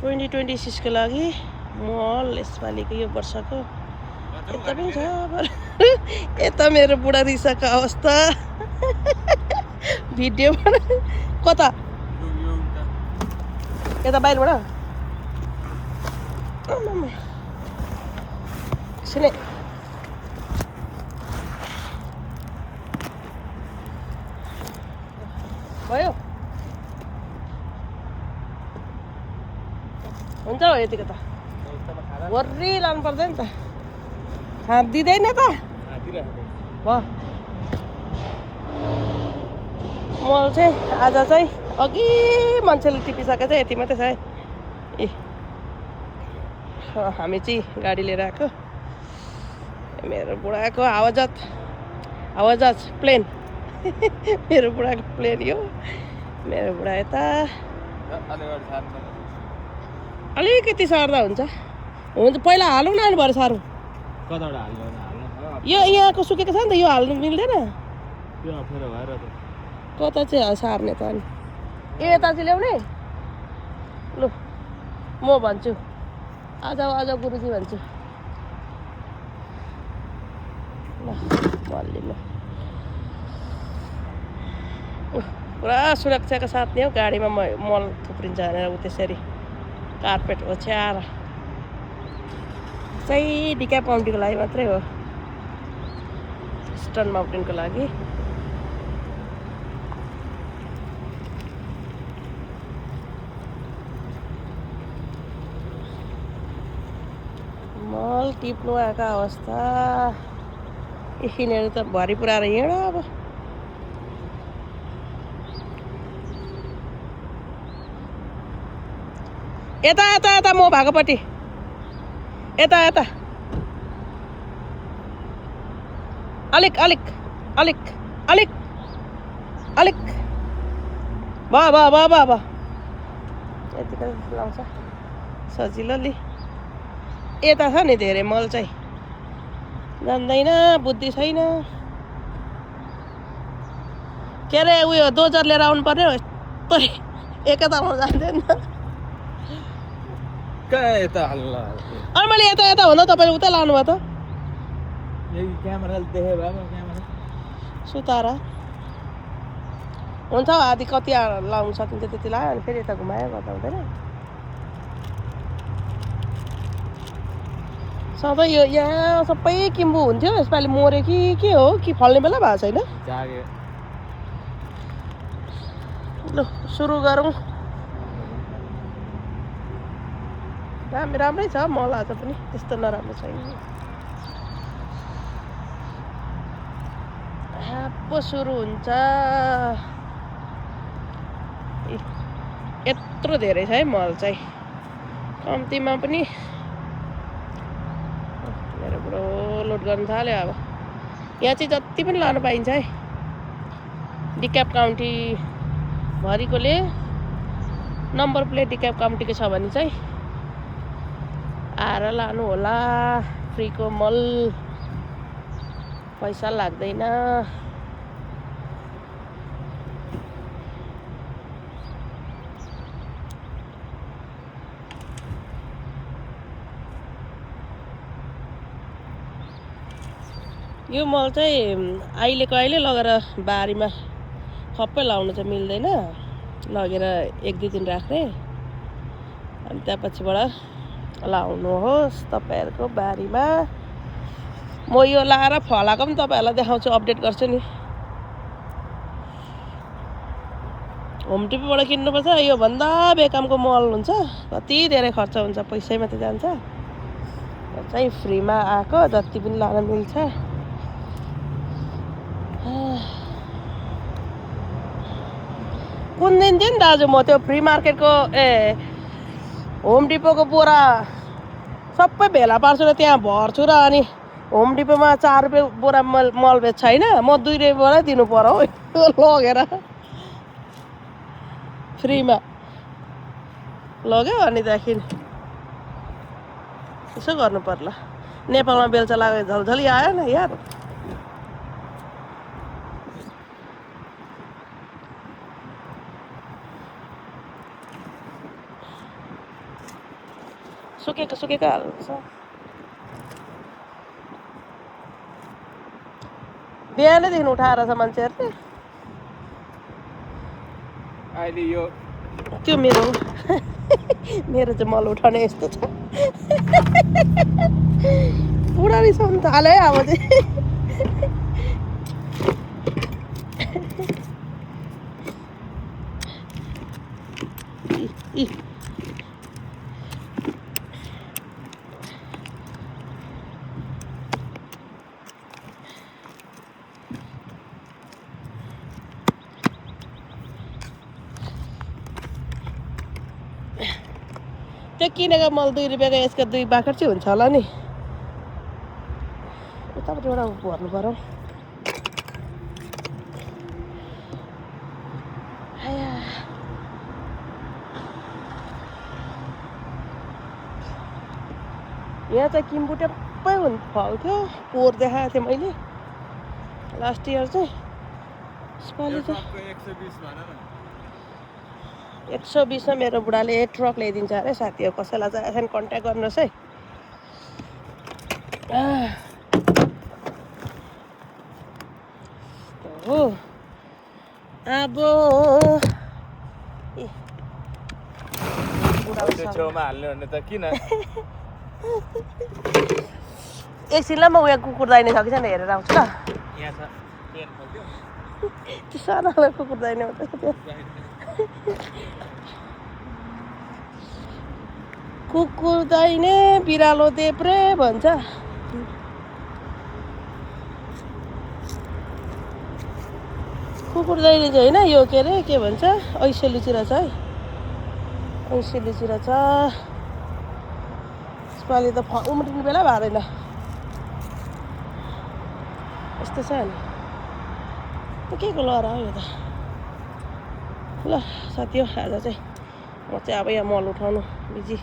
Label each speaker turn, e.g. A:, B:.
A: 2026 को लागि मल यसपालिको यो वर्षको यता पनि छ यता मेरो बुढा रिसाको अवस्था भिडियो कता यता बाहिरबाट सुने भयो हुन्छ हो यतिको त वरि लानु पर्दैन त खाँद दिँदैन त भयो मल चाहिँ आज चाहिँ अघि मान्छेले टिपिसकेको छ यति मात्रै छ है ए हामी चाहिँ गाडी लिएर आएको मेरो बुढाको आवाज प्लेन मेरो बुढाको प्लेन यो मेरो बुढा यता अलिकति सर्दा हुन्छ पहिला हालौँ न भएर साह्रो यो यहाँको सुकेको छ नि त यो हाल्नु मिल्दैन कता चाहिँ सार्ने त अनि यता चाहिँ ल्याउने लु म भन्छु आज गुरुजी भन्छु ल भनिदिनु पुरा सुरक्षाको साथ नि हौ गाडीमा मल थुप्रिन्छ भनेर ऊ त्यसरी कार्पेट ओछ्याएर चाहिँ डिक्याप माउन्टेनको लागि मात्रै हो स्टोन माउन्टेनको लागि मल टिप्नु आएको अवस्था यिनीहरू त भरि पुऱ्याएर हिँड अब यता यता यता म भएकोपट्टि यता यता अलिक अलिक अलिक अलिक अलिक भयो यतिको लाउँछ सजिलोले यता छ नि धेरै मल चाहिँ जान्दैन बुद्धि छैन के अरे उयो दोजर लिएर आउनु पर्ने हो यस्तो एकतामा जान्दैन अनि मैले यता यता हुँदा तपाईँले उता लानुभयो त सुतारा हुन्छ आधी कति लाउनु सकिन्छ त्यति लाग्यो अनि फेरि यता घुमायो गर्दा हुँदैन सधैँ यो यहाँ सबै किम्बु हुन्थ्यो यसपालि मऱ्यो कि के हो कि फल्ने बेला भएको छैन ल सुरु गरौँ राम्रै छ मल आज पनि त्यस्तो नराम्रो छैन पो सुरु हुन्छ यत्रो धेरै छ है मल चाहिँ कम्तीमा पनि मेरो बुढो लोड गर्नु थाल्यो अब यहाँ चाहिँ जति पनि लानु पाइन्छ है डिक्याप काउन्टी भरिकोले नम्बर प्लेट डिक्याप काउन्टीको छ भने चाहिँ आएर लानु होला फ्रीको मल पैसा लाग्दैन यो मल चाहिँ अहिले लगेर बारीमा खप्पै लाउनु चाहिँ मिल्दैन लगेर 1-2 दिन राख्ने अनि त्यसपछिबाट लाउनुहोस् तपाईँहरूको बारीमा म यो लाएर फलाएको पनि तपाईँहरूलाई देखाउँछु अपडेट गर्छु नि होम डिपोबाट किन्नुपर्छ यो भन्दा बेकामको मल हुन्छ कति धेरै खर्च हुन्छ पैसै मात्रै जान्छ चाहिँ फ्रीमा आएको जति पनि लान मिल्छ कुन दिन थियो नि दाजु म त्यो फ्री मार्केटको होम डिपोको बोरा सबै भेला पार्छु र त्यहाँ भर्छु र अनि होम डिपोमा 4 रुपियाँ बोरा मल बेच्छ होइन म 2 रुपियाँबाटै दिनु पर्यो हो लगेर फ्रीमा लग्यो अनि देखि यसो गर्नु पर्ला नेपालमा बेल्चा लाग्यो झलझली आयो न यार सुकेको हाल्नुपर्छ बिहानैदेखि उठाएर छ मान्छेहरूले
B: अहिले यो
A: त्यो मेरो मेरो चाहिँ मल उठाउने यस्तो छ पुरा रिसाउनु थाल्यो है अब चाहिँ त्यो किनेको मल 2 रुपियाँको यसको 2 बाकट चाहिँ हुन्छ होला नि उतापट्टि एउटा भर्नु पर्यो यहाँ चाहिँ किम्बु ट्याप्पै फल्थ्यो पोहोर देखाएको थिएँ मैले लास्ट इयर चाहिँ यसपालि चाहिँ 120 मा मेरो बुढाले ट्रक ल्याइदिन्छ अरे साथीहरू कसैलाई चाहिँ एसएन कन्ट्याक्ट गर्नुहोस् है हो अब
B: छेउमा हाल्ने भने त किन
A: एकछिनलाई म उयो कुकुर दाइने छ कि छैन हेरेर आउँछु ल
B: यहाँ छ पेन खोल्यो
A: त्यो सानो खाले कुकुर दाइने हो त्यो कुकुर दाइने बिरालो देब्रे भन्छ कुकुर दाइने चाहिँ होइन यो के अरे के भन्छ ऐसेली चिरा छ है ऐसेली चिरा छ यसपालि त उम्रिने बेला भएन यस्तो छ नि त के को लहरा हो यो त ल साथी हो आज चाहिँ म चाहिँ अब यहाँ मल उठाउनु बिजी